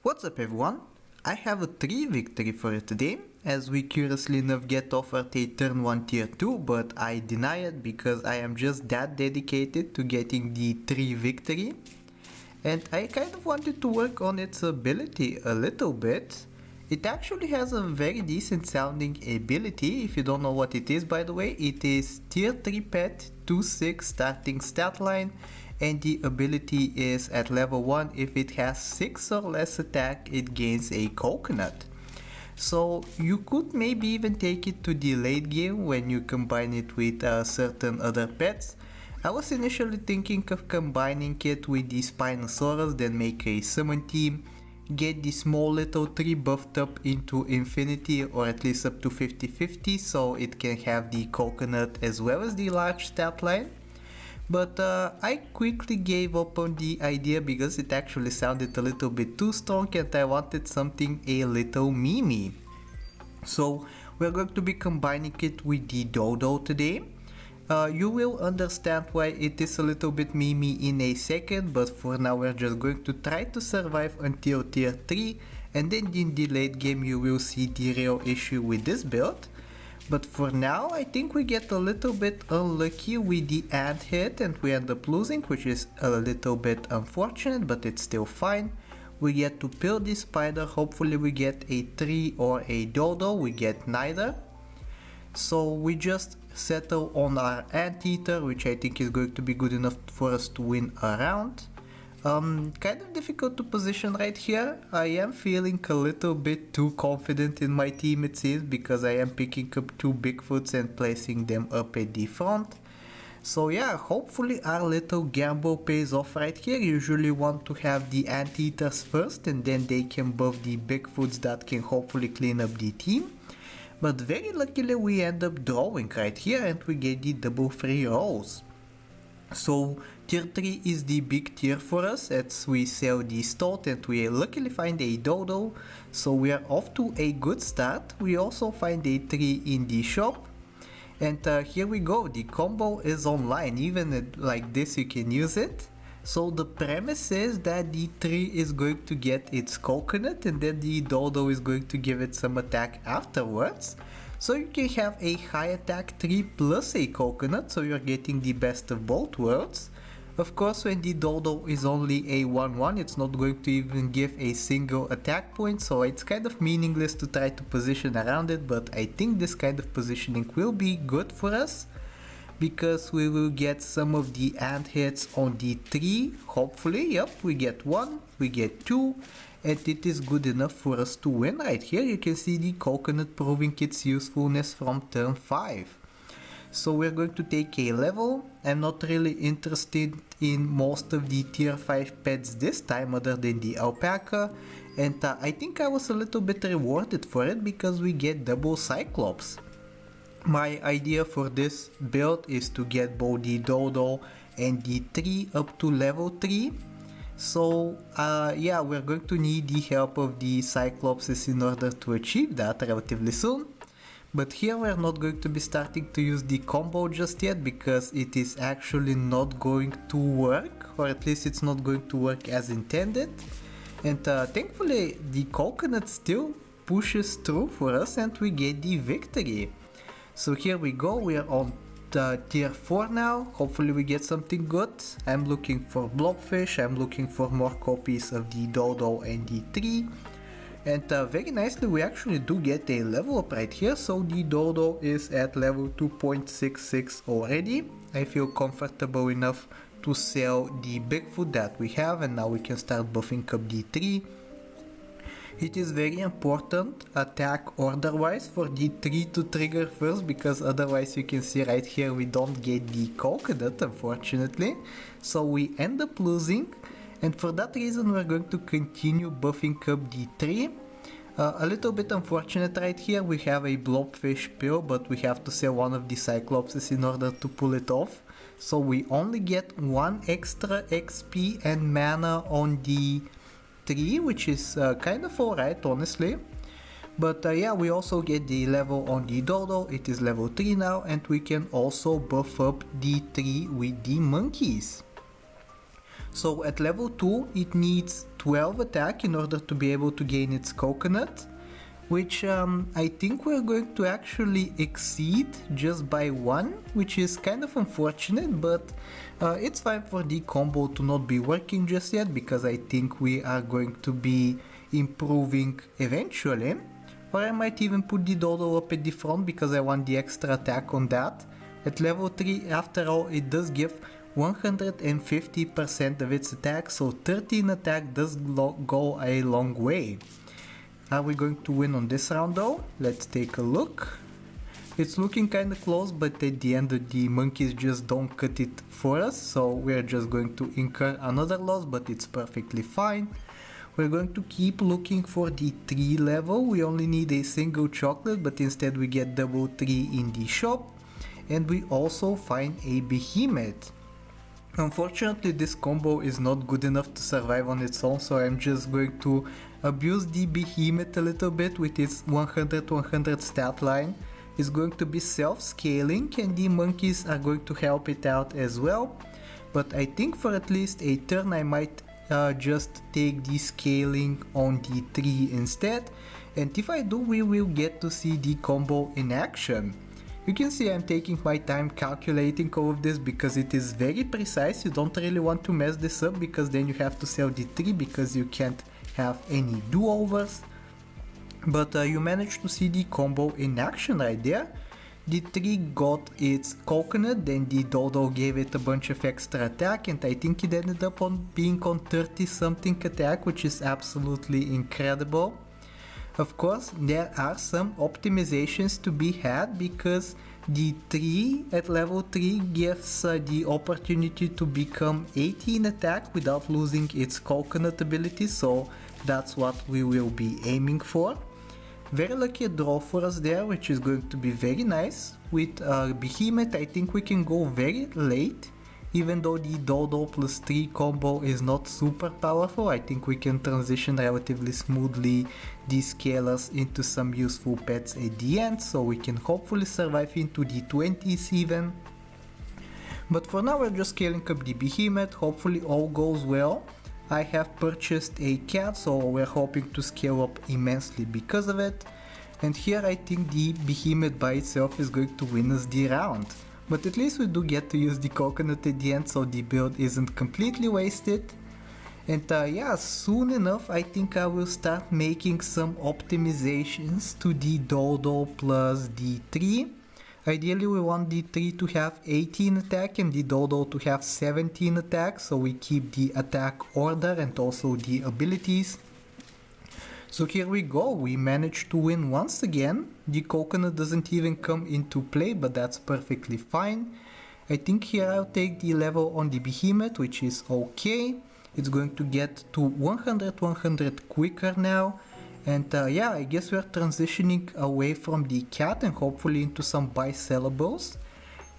What's up everyone? I have a 3 victory for you today, as we curiously enough get offered a turn 1 tier 2, but I deny it because I am just that dedicated to getting the 3 victory. And I kind of wanted to work on its ability a little bit. It actually has a very decent sounding ability. If you don't know what it is, by the way, it is tier 3 pet, 2/6 starting stat line, and the ability is at level 1. If it has 6 or less attack, it gains a coconut. So you could maybe even take it to the late game when you combine it with certain other pets. I was initially thinking of combining it with the Spinosaurus, then make a summon team, get the small little tree buffed up into infinity, or at least up to 50-50, so it can have the coconut as well as the large stat line. But I quickly gave up on the idea because it actually sounded a little bit too strong and I wanted something a little memey. So we're going to be combining it with the Dodo today. You will understand why it is a little bit memey in a second, but for now we're just going to try to survive until tier 3, and then in the late game you will see the real issue with this build. But for now I think we get a little bit unlucky with the ant hit and we end up losing, which is a little bit unfortunate, but it's still fine. We get to kill this spider, hopefully we get a tree or a dodo, we get neither. So we just settle on our anteater, which I think is going to be good enough for us to win a round. Kind of difficult to position right here. I am feeling a little bit too confident in my team, it seems, because I am picking up 2 Bigfoots and placing them up at the front. So yeah, hopefully our little gamble pays off right here. Usually want to have the anteaters first and then they can buff the Bigfoots that can hopefully clean up the team. But very luckily we end up drawing right here and we get the double free rolls. So tier 3 is the big tier for us as we sell the stoat and we luckily find a dodo. So we are off to a good start. We also find a tree in the shop. And here we go, the combo is online, even like this you can use it. So the premise is that the tree is going to get its coconut and then the dodo is going to give it some attack afterwards. So you can have a high attack tree plus a coconut, so you're getting the best of both worlds. Of course, when the dodo is only a 1-1, it's not going to even give a single attack point, so it's kind of meaningless to try to position around it, but I think this kind of positioning will be good for us, because we will get some of the ant hits on the tree, hopefully. Yep, we get 1, we get 2, and it is good enough for us to win. Right here you can see the coconut proving its usefulness from turn 5. So we're going to take a level. I'm not really interested in most of the tier 5 pets this time other than the alpaca, and I think I was a little bit rewarded for it because we get double cyclops. My idea for this build is to get both the dodo and the tree up to level 3. So yeah, we're going to need the help of the cyclopses in order to achieve that relatively soon. But here we're not going to be starting to use the combo just yet because it is actually not going to work, or at least it's not going to work as intended. And thankfully the coconut still pushes through for us and we get the victory. So here we go, we are on tier 4 now. Hopefully we get something good. I'm looking for blobfish, I'm looking for more copies of the dodo and the tree. And very nicely we actually do get a level up right here, so the dodo is at level 2.66 already. I feel comfortable enough to sell the Bigfoot that we have, and now we can start buffing up the tree. It is very important, attack order wise, for the tree to trigger first, because otherwise you can see right here we don't get the coconut, unfortunately. So we end up losing, and for that reason we're going to continue buffing up the tree. A little bit unfortunate right here, we have a blobfish pill, but we have to sell one of the cyclopses in order to pull it off. So we only get 1 extra XP and mana on the tree, which is kind of alright, honestly. But yeah, we also get the level on the dodo. It is level 3 now, and we can also buff up the tree with the monkeys. So at level 2 it needs 12 attack in order to be able to gain its coconut, which I think we're going to actually exceed just by 1, which is kind of unfortunate, but it's fine for the combo to not be working just yet, because I think we are going to be improving eventually. Or I might even put the Dodo up at the front because I want the extra attack on that. At level 3, after all, it does give 150% of its attack, so 13 attack does go a long way. Are we going to win on this round though? Let's take a look. It's looking kinda close, but at the end the monkeys just don't cut it for us, so we're just going to incur another loss, but it's perfectly fine. We're going to keep looking for the 3 level. We only need a single chocolate, but instead we get double 3 in the shop. And we also find a Behemoth. Unfortunately, this combo is not good enough to survive on its own, so I'm just going to abuse the Behemoth a little bit with its 100-100 stat line. It's going to be self-scaling and the monkeys are going to help it out as well. But I think for at least a turn I might just take the scaling on the 3 instead. And if I do, we will get to see the combo in action. You can see I'm taking my time calculating all of this because it is very precise. You don't really want to mess this up because then you have to sell the 3 because you can't have any do-overs. But you managed to see the combo in action right there. The 3 got its coconut, then the Dodo gave it a bunch of extra attack, and I think it ended up on being on 30 something attack, which is absolutely incredible. Of course, there are some optimizations to be had because the 3 at level 3 gives the opportunity to become 18 attack without losing its coconut ability, so that's what we will be aiming for. Very lucky draw for us there, which is going to be very nice. With Behemoth, I think we can go very late. Even though the Dodo plus 3 combo is not super powerful, I think we can transition relatively smoothly these scalers into some useful pets at the end, so we can hopefully survive into the 20s even. But for now we're just scaling up the Behemoth, hopefully all goes well. I have purchased a cat, so we're hoping to scale up immensely because of it. And here I think the Behemoth by itself is going to win us the round. But at least we do get to use the coconut at the end, so the build isn't completely wasted. And yeah, soon enough I think I will start making some optimizations to the Dodo plus the 3. Ideally we want the 3 to have 18 attack and the Dodo to have 17 attack, so we keep the attack order and also the abilities. So here we go, we managed to win once again. The coconut doesn't even come into play, but that's perfectly fine. I think here I'll take the level on the Behemoth, which is okay. It's going to get to 100-100 quicker now. And yeah, I guess we're transitioning away from the cat and hopefully into some buy-sellables.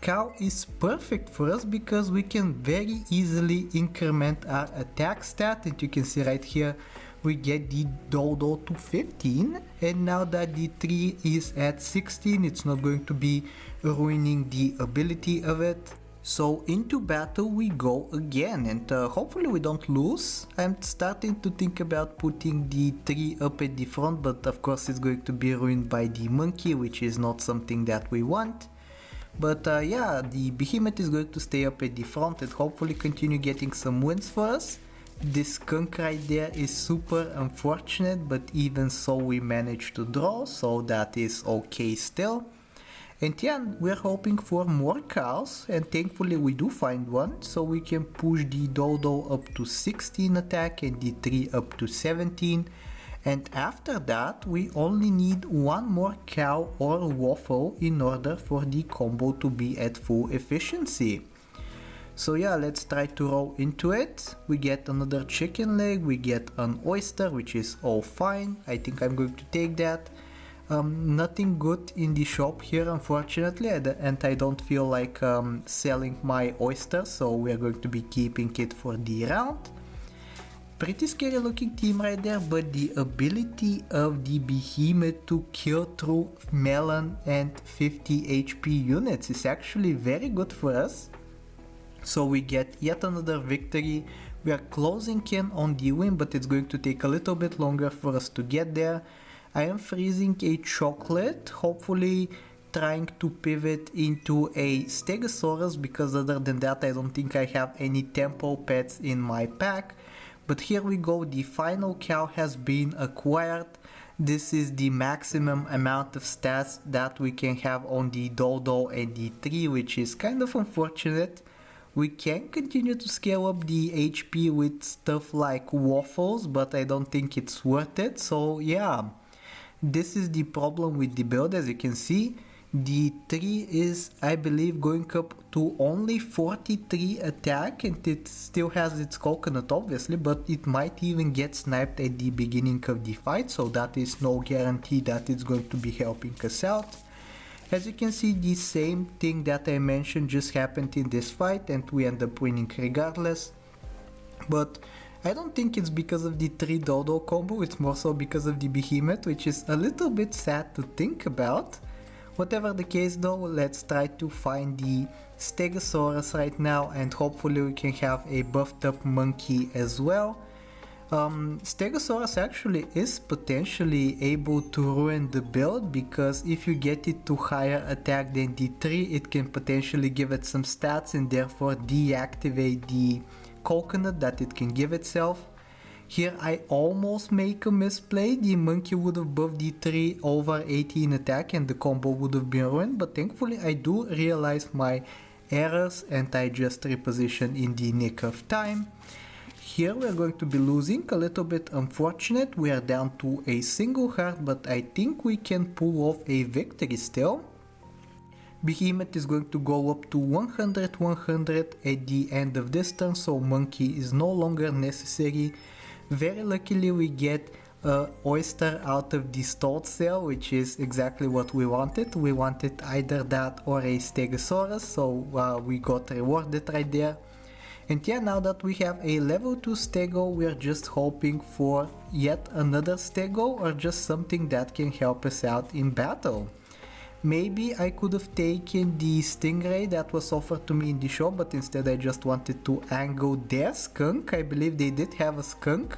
Cow is perfect for us because we can very easily increment our attack stat, and you can see right here we get the Dodo to 15, and now that the 3 is at 16 it's not going to be ruining the ability of it. So into battle we go again, and hopefully we don't lose. I'm starting to think about putting the 3 up at the front, but of course it's going to be ruined by the monkey, which is not something that we want. But yeah, the Behemoth is going to stay up at the front and hopefully continue getting some wins for us. This skunk right there is super unfortunate, but even so we managed to draw, so that is okay still. And yeah, we're hoping for more cows, and thankfully we do find one, so we can push the Dodo up to 16 attack and the 3 up to 17. And after that we only need one more cow or waffle in order for the combo to be at full efficiency. So yeah, let's try to roll into it. We get another chicken leg, we get an oyster, which is all fine. I think I'm going to take that. Nothing good in the shop here unfortunately, and I don't feel like selling my oyster, so we're going to be keeping it for the round. Pretty scary looking team right there, but the ability of the Behemoth to kill through melon and 50 HP units is actually very good for us. So we get yet another victory We are closing in on the win, but it's going to take a little bit longer for us to get there. I am freezing a chocolate, hopefully trying to pivot into a Stegosaurus, because other than that I don't think I have any tempo pets in my pack. But here we go, the final cow has been acquired. This is the maximum amount of stats that we can have on the Dodo and the tree, which is kind of unfortunate. We can continue to scale up the HP with stuff like waffles, but I don't think it's worth it. So yeah, this is the problem with the build. As you can see, the tree is, I believe, going up to only 43 attack, and it still has its coconut obviously, but it might even get sniped at the beginning of the fight, so that is no guarantee that it's going to be helping us out. As you can see, the same thing that I mentioned just happened in this fight, and we end up winning regardless. But I don't think it's because of the 3 Dodo combo, it's more so because of the Behemoth, which is a little bit sad to think about. Whatever the case though, let's try to find the Stegosaurus right now, and hopefully we can have a buffed up monkey as well. Stegosaurus actually is potentially able to ruin the build, because if you get it to higher attack than the 3, it can potentially give it some stats and therefore deactivate the coconut that it can give itself. Here I almost make a misplay. The monkey would have buffed the 3 over 18 attack and the combo would have been ruined, but thankfully I do realize my errors and I just reposition in the nick of time. Here we are going to be losing, a little bit unfortunate. We are down to a single heart, but I think we can pull off a victory still. Behemoth is going to go up to 100 at the end of this turn, so monkey is no longer necessary. Very luckily we get oyster out of the stored cell, which is exactly what we wanted. We wanted either that or a Stegosaurus, so we got rewarded right there. And yeah, now that we have a level 2 Stego, we are just hoping for yet another Stego or just something that can help us out in battle. Maybe I could have taken the Stingray that was offered to me in the shop, but instead I just wanted to angle their skunk. I believe they did have a skunk.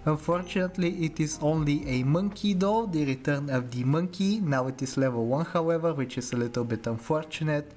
Unfortunately it is only a monkey though, the return of the monkey. Now it is level 1 however, which is a little bit unfortunate.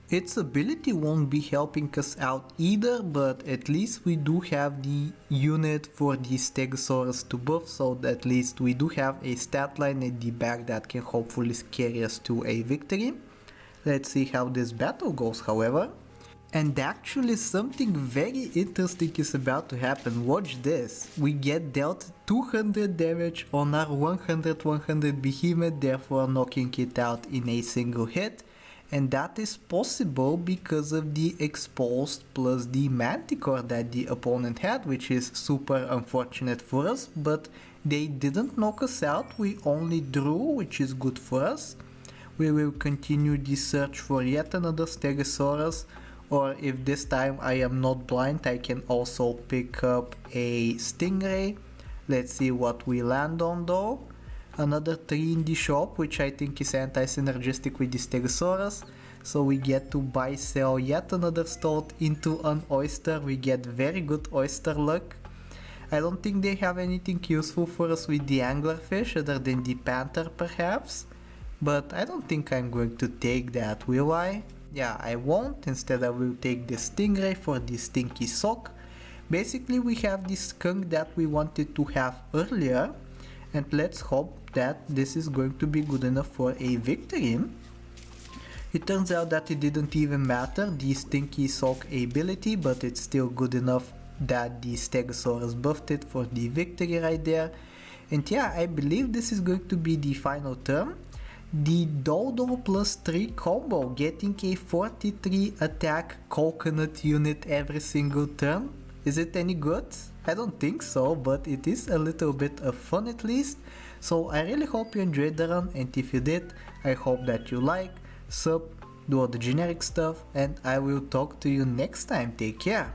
Its ability won't be helping us out either, but at least we do have the unit for the Stegosaurus to buff, so at least we do have a stat line at the back that can hopefully carry us to a victory. Let's see how this battle goes however. And actually something very interesting is about to happen. Watch this. We get dealt 200 damage on our 100 Behemoth, therefore knocking it out in a single hit. And that is possible because of the exposed plus the manticore that the opponent had, which is super unfortunate for us, but they didn't knock us out, we only drew, which is good for us. We will continue the search for yet another Stegosaurus, or if this time I am not blind, I can also pick up a Stingray. Let's see what we land on though. Another 3 in the shop, which I think is anti-synergistic with the Stegosaurus. So we get to buy sell yet another stoat into an oyster. We get very good oyster luck. I don't think they have anything useful for us with the anglerfish other than the panther perhaps. But I don't think I'm going to take that, will I? Yeah, I won't. Instead I will take the Stingray for the stinky sock. Basically we have the skunk that we wanted to have earlier. And let's hope that this is going to be good enough for a victory. It turns out that it didn't even matter, the Stinky Sock ability, but it's still good enough that the Stegosaurus buffed it for the victory right there. And yeah, I believe this is going to be the final turn. The Dodo plus 3 combo, getting a 43 attack coconut unit every single turn. Is it any good? I don't think so, but it is a little bit of fun at least. So I really hope you enjoyed the run, and if you did, I hope that you like, sub, do all the generic stuff, and I will talk to you next time. Take care!